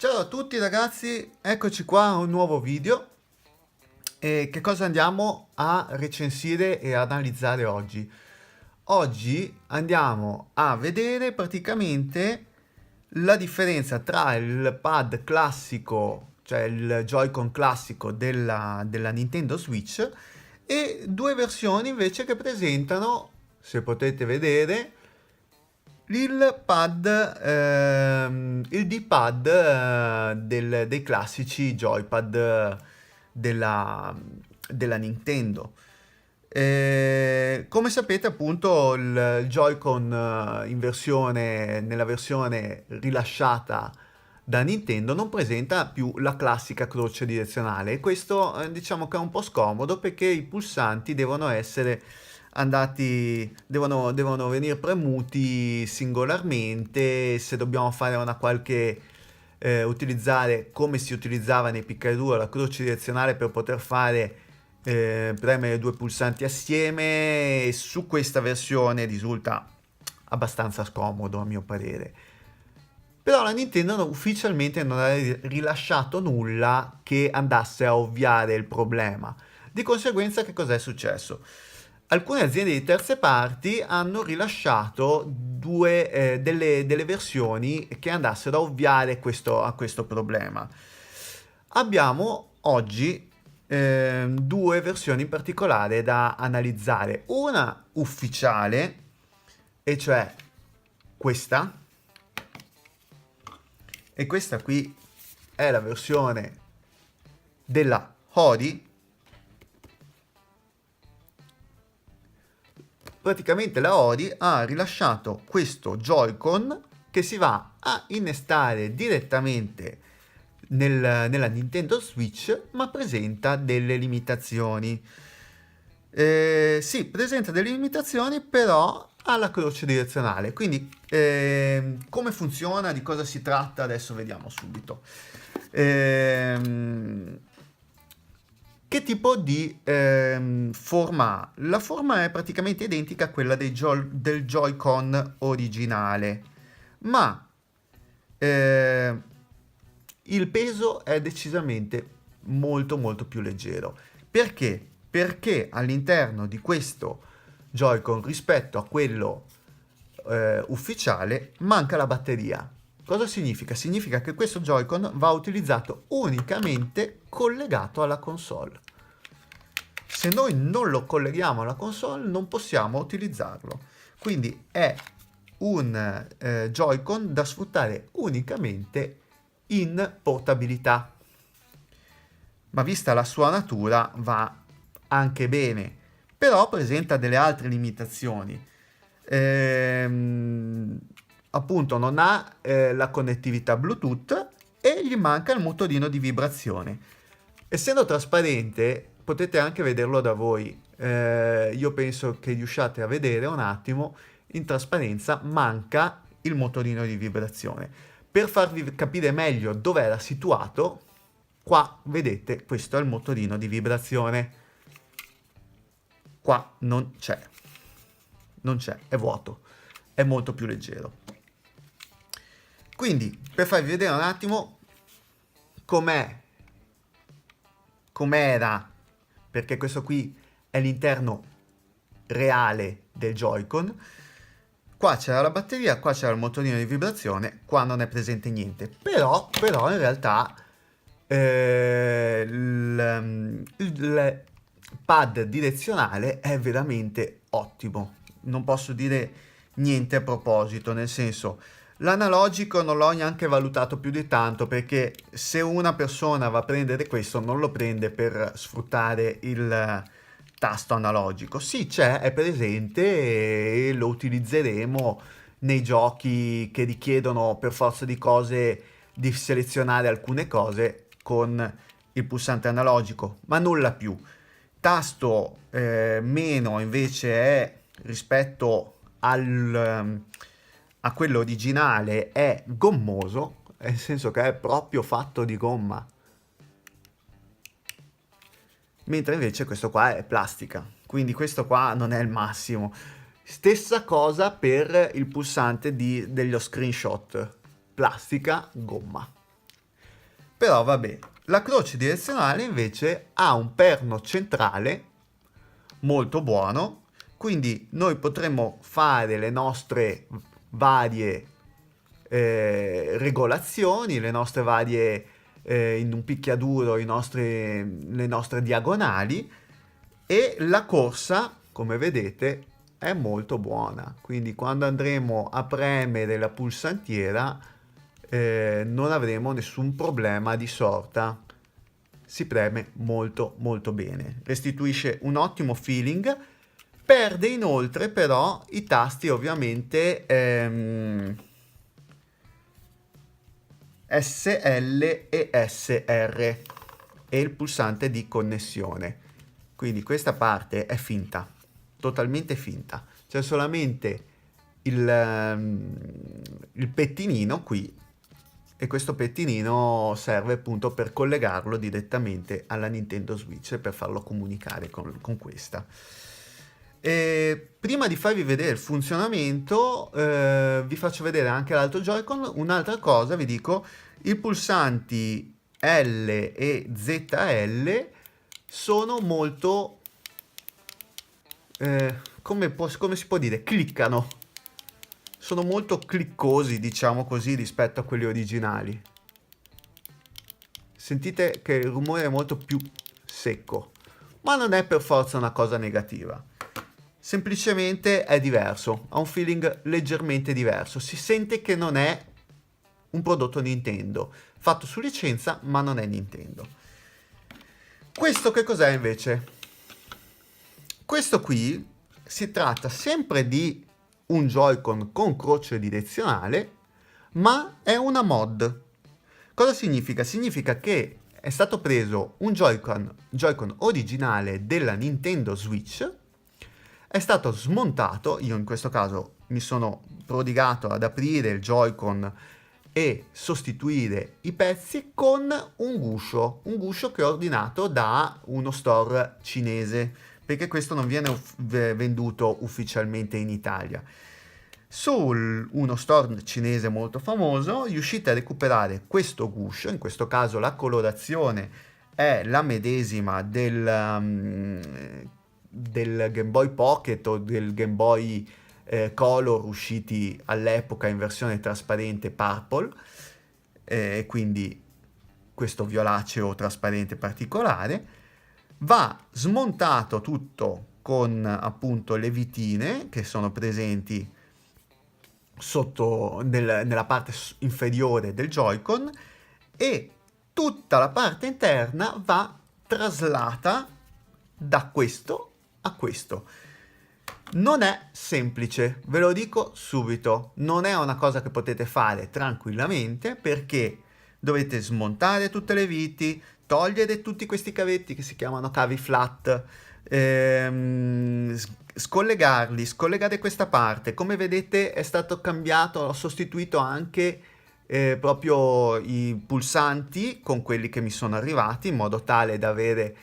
Ciao a tutti ragazzi, eccoci qua a un nuovo video. E che cosa andiamo a recensire e ad analizzare oggi? Oggi andiamo a vedere praticamente la differenza tra il pad classico, cioè il Joy-Con classico della Nintendo Switch e due versioni invece che presentano, se potete vedere, il D-pad dei classici joypad della Nintendo. Come sapete, appunto, il Joy-Con nella versione rilasciata da Nintendo non presenta più la classica croce direzionale e questo diciamo che è un po' scomodo perché i pulsanti devono essere devono venire premuti singolarmente. Se dobbiamo fare una qualche utilizzare come si utilizzava nei picchiaduro la croce direzionale per poter fare premere due pulsanti assieme, e su questa versione risulta abbastanza scomodo a mio parere. Però la Nintendo ufficialmente non ha rilasciato nulla che andasse a ovviare il problema. Di conseguenza, che cos'è successo? Alcune aziende di terze parti hanno rilasciato delle versioni che andassero a ovviare a questo problema. Abbiamo oggi due versioni in particolare da analizzare. Una ufficiale, e cioè questa, e questa qui è la versione della Hori. Praticamente la Hori ha rilasciato questo Joy-Con che si va a innestare direttamente nella Nintendo Switch, ma presenta delle limitazioni. Sì, presenta delle limitazioni, però ha la croce direzionale. Quindi, come funziona, di cosa si tratta, adesso vediamo subito. Che tipo di forma ha? La forma è praticamente identica a quella del Joy-Con originale, ma eh, il peso è decisamente molto molto più leggero. Perché? Perché all'interno di questo Joy-Con rispetto a quello ufficiale manca la batteria. Cosa significa? Significa che questo Joy-Con va utilizzato unicamente collegato alla console. Se noi non lo colleghiamo alla console non possiamo utilizzarlo. Quindi è un Joy-Con da sfruttare unicamente in portabilità. Ma vista la sua natura va anche bene, però presenta delle altre limitazioni. Appunto non ha la connettività Bluetooth e gli manca il motorino di vibrazione. Essendo trasparente potete anche vederlo da voi. Io penso che riusciate a vedere un attimo, in trasparenza manca il motorino di vibrazione. Per farvi capire meglio dove era situato, qua vedete, questo è il motorino di vibrazione. Qua non c'è, è vuoto, è molto più leggero. Quindi, per farvi vedere un attimo com'era, perché questo qui è l'interno reale del Joy-Con. Qua c'era la batteria, qua c'era il motorino di vibrazione, qua non è presente niente. Però in realtà il pad direzionale è veramente ottimo. Non posso dire niente a proposito, nel senso, l'analogico non l'ho neanche valutato più di tanto, perché se una persona va a prendere questo non lo prende per sfruttare il tasto analogico. Sì, è presente e lo utilizzeremo nei giochi che richiedono per forza di cose di selezionare alcune cose con il pulsante analogico, ma nulla più. Tasto meno invece è rispetto a quello originale, è gommoso, nel senso che è proprio fatto di gomma, mentre invece questo qua è plastica, quindi questo qua non è il massimo. Stessa cosa per il pulsante dello screenshot, plastica, gomma. Però vabbè, la croce direzionale invece ha un perno centrale molto buono, quindi noi potremmo fare le nostre varie regolazioni, le nostre varie in un picchiaduro le nostre diagonali, e la corsa, come vedete, è molto buona. Quindi quando andremo a premere la pulsantiera non avremo nessun problema di sorta. Si preme molto molto bene, restituisce un ottimo feeling. Perde inoltre però i tasti ovviamente SL e SR e il pulsante di connessione. Quindi questa parte è finta, totalmente finta. C'è solamente il pettinino qui, e questo pettinino serve appunto per collegarlo direttamente alla Nintendo Switch e per farlo comunicare con questa. E prima di farvi vedere il funzionamento, vi faccio vedere anche l'altro Joy-Con. Un'altra cosa, vi dico, i pulsanti L e ZL sono molto, come si può dire, cliccano. Sono molto cliccosi, diciamo così, rispetto a quelli originali. Sentite che il rumore è molto più secco, ma non è per forza una cosa negativa. Semplicemente è diverso, ha un feeling leggermente diverso. Si sente che non è un prodotto Nintendo, fatto su licenza, ma non è Nintendo. Questo che cos'è invece? Questo qui si tratta sempre di un Joy-Con con croce direzionale, ma è una mod. Cosa significa? Significa che è stato preso un Joy-Con originale della Nintendo Switch, è stato smontato, io in questo caso mi sono prodigato ad aprire il Joy-Con e sostituire i pezzi con un guscio che ho ordinato da uno store cinese, perché questo non viene venduto ufficialmente in Italia. Su uno store cinese molto famoso riuscite a recuperare questo guscio, in questo caso la colorazione è la medesima del Game Boy Pocket o del Game Boy Color usciti all'epoca in versione trasparente purple, quindi questo violaceo trasparente particolare. Va smontato tutto con appunto le vitine che sono presenti sotto nella parte inferiore del Joy-Con, e tutta la parte interna va traslata da questo a questo. Non è semplice, ve lo dico subito, non è una cosa che potete fare tranquillamente, perché dovete smontare tutte le viti, togliere tutti questi cavetti che si chiamano cavi flat, scollegarli, scollegare questa parte. Come vedete è stato cambiato, ho sostituito anche proprio i pulsanti con quelli che mi sono arrivati, in modo tale da avere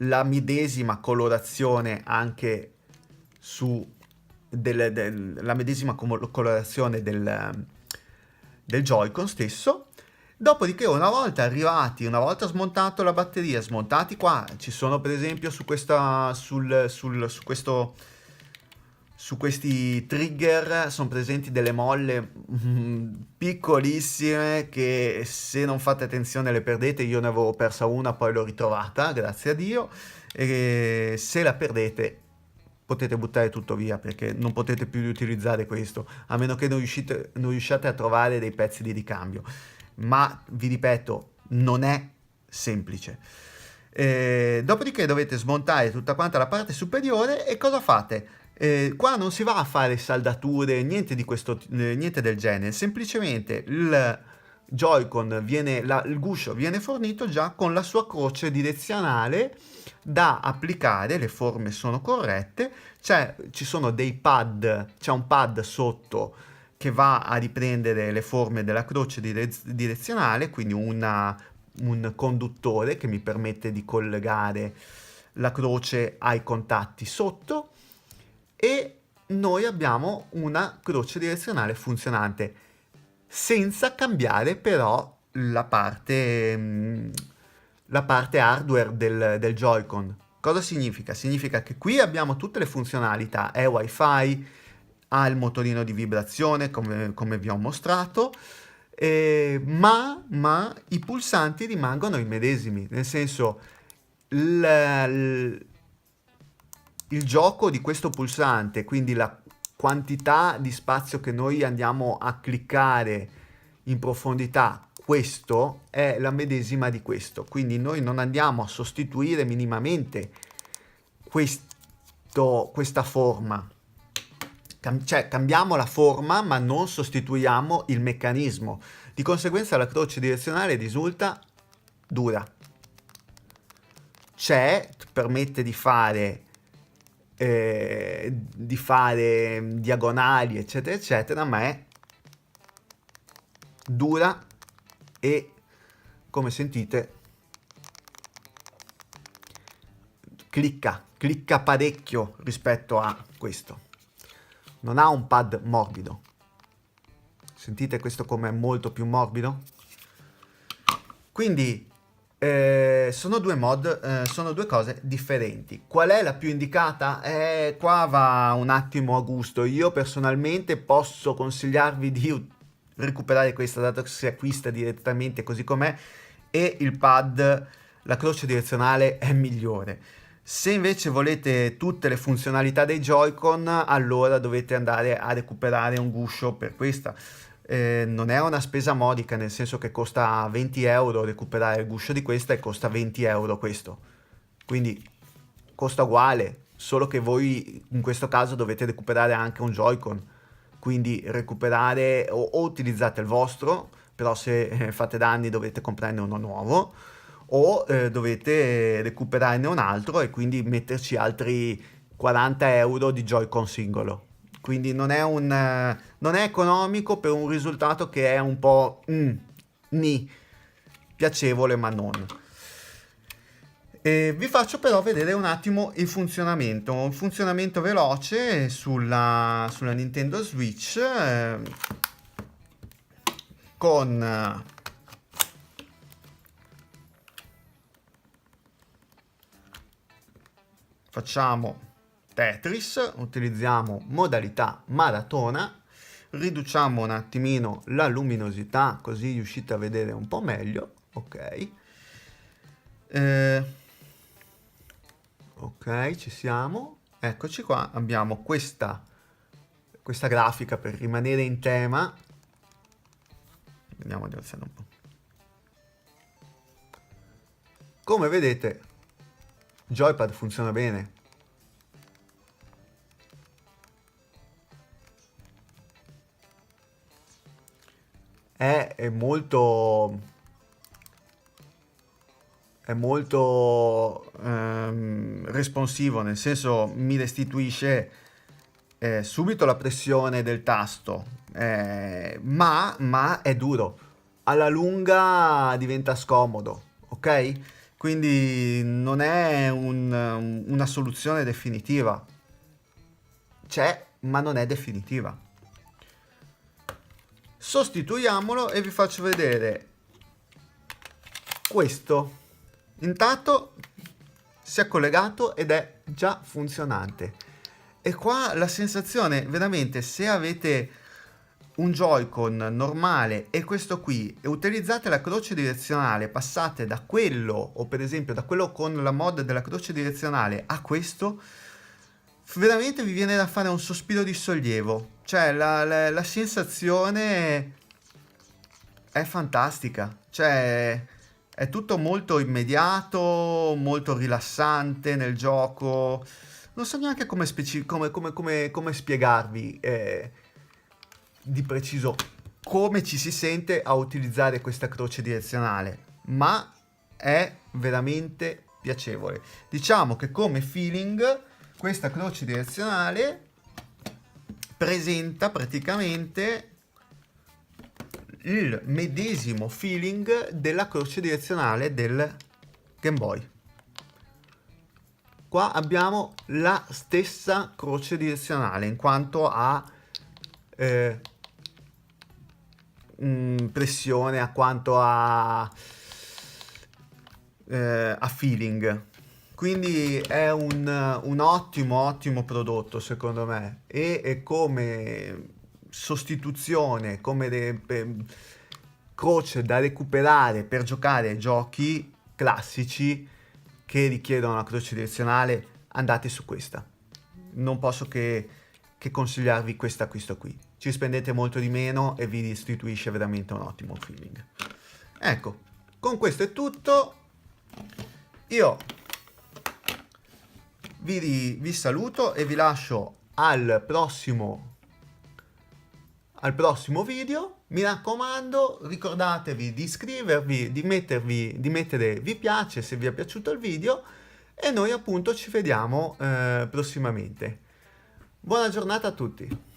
la medesima colorazione anche la medesima colorazione del Joy-Con stesso. Dopodiché una volta smontato la batteria, smontati qua, ci sono per esempio su questi trigger sono presenti delle molle piccolissime che, se non fate attenzione, le perdete. Io ne avevo persa una, poi l'ho ritrovata, grazie a Dio. E se la perdete potete buttare tutto via, perché non potete più riutilizzare questo, a meno che non riusciate a trovare dei pezzi di ricambio. Ma vi ripeto, non è semplice. Dopodiché dovete smontare tutta quanta la parte superiore, e cosa fate? Qua non si va a fare saldature, niente del genere, semplicemente il Joy-Con il guscio viene fornito già con la sua croce direzionale da applicare, le forme sono corrette, ci sono dei pad, c'è un pad sotto che va a riprendere le forme della croce direzionale, quindi un conduttore che mi permette di collegare la croce ai contatti sotto, e noi abbiamo una croce direzionale funzionante. senza cambiare però la parte hardware del Joy-Con. Cosa significa? Significa che qui abbiamo tutte le funzionalità, è Wi-Fi, ha il motorino di vibrazione come vi ho mostrato, ma i pulsanti rimangono i medesimi, nel senso il, il gioco di questo pulsante, quindi la quantità di spazio che noi andiamo a cliccare in profondità, questo è la medesima di questo, quindi noi non andiamo a sostituire minimamente questa forma. Cioè cambiamo la forma ma non sostituiamo il meccanismo, di conseguenza la croce direzionale risulta dura, permette di fare diagonali eccetera eccetera, ma è dura e come sentite clicca parecchio rispetto a questo. Non ha un pad morbido. Sentite questo come è molto più morbido? Quindi sono due cose differenti. Qual è la più indicata? Qua va un attimo a gusto. Io personalmente posso consigliarvi di recuperare questa, dato che si acquista direttamente così com'è, e il pad, la croce direzionale è migliore. Se invece volete tutte le funzionalità dei Joy-Con, allora dovete andare a recuperare un guscio per questa. Non è una spesa modica, nel senso che costa 20 euro recuperare il guscio di questa e costa 20 euro questo. Quindi costa uguale, solo che voi in questo caso dovete recuperare anche un Joy-Con. Quindi recuperare o utilizzate il vostro, però se fate danni dovete comprarne uno nuovo, o dovete recuperarne un altro e quindi metterci altri 40 euro di Joy-Con singolo. Quindi non è economico per un risultato che è un po' piacevole ma non. Vi faccio però vedere un attimo un funzionamento veloce sulla Nintendo Switch con facciamo Tetris, utilizziamo modalità maratona, riduciamo un attimino la luminosità così riuscite a vedere un po' meglio, ok. Ok, ci siamo, eccoci qua, abbiamo questa grafica per rimanere in tema. Vediamo di alzare un po'. Come vedete, Joypad funziona bene. È molto responsivo, nel senso mi restituisce subito la pressione del tasto, ma è duro. Alla lunga diventa scomodo, ok? Quindi non è una soluzione definitiva. C'è, ma non è definitiva. Sostituiamolo e vi faccio vedere questo. Intanto si è collegato ed è già funzionante. E qua la sensazione, veramente, se avete un Joy-Con normale e questo qui e utilizzate la croce direzionale, passate da quello, o per esempio da quello con la mod della croce direzionale a questo, veramente vi viene da fare un sospiro di sollievo. Cioè la sensazione è fantastica. Cioè è tutto molto immediato, molto rilassante nel gioco. Non so neanche come spiegarvi di preciso come ci si sente a utilizzare questa croce direzionale, ma è veramente piacevole. Diciamo che come feeling questa croce direzionale presenta praticamente il medesimo feeling della croce direzionale del Game Boy. Qua abbiamo la stessa croce direzionale in quanto a pressione a quanto a feeling. Quindi è un ottimo prodotto secondo me e come sostituzione, come croce da recuperare per giocare giochi classici che richiedono la croce direzionale, andate su questa. Non posso che consigliarvi questo acquisto qui. Ci spendete molto di meno e vi restituisce veramente un ottimo feeling. Ecco, con questo è tutto. Io vi saluto e vi lascio al prossimo video. Mi raccomando, ricordatevi di iscrivervi, di mettere vi piace se vi è piaciuto il video e noi appunto ci vediamo prossimamente. Buona giornata a tutti.